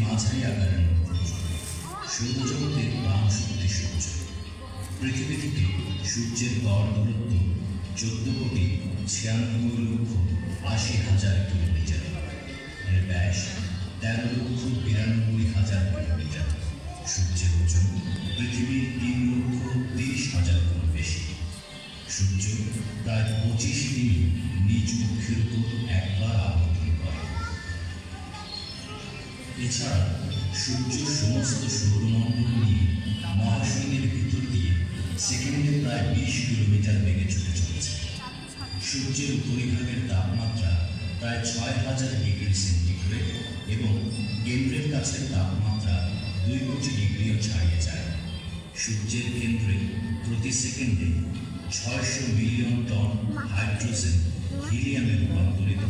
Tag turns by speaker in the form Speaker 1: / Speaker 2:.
Speaker 1: মাঝারি আকারের নক্ষত্র। সৌরজগতের প্রাণ শক্তি সূর্য। পৃথিবী থেকে সূর্যের গড় দূরত্ব 14,96,80,000 কিলোমিটার। এর ব্যাস 13,92,000 কিলোমিটার। সূর্যের ওজন পৃথিবীর 3,30,000 গুণ বেশি। সূর্য প্রায় 25 দিন নিজ কক্ষের উপর একবার আবর্তন করে। এছাড়া সূর্য সমস্ত সৌরমণ্ডল নিয়ে মহাশূন্যের ভিতর দিয়ে সেকেন্ডে প্রায় 20 কিলোমিটার বেগে ছুটে চলেছে। সূর্যের উপরিভাগের তাপমাত্রা প্রায় 6,000 ডিগ্রি সেন্টিগ্রেড এবং কেন্দ্রের কাছের তাপমাত্রা 2 কোটি ডিগ্রিও ছাড়িয়ে যায়। সূর্যের কেন্দ্রে প্রতি সেকেন্ডে 600 মিলিয়ন টন হাইড্রোজেন হিলিয়ামে রূপান্তরিত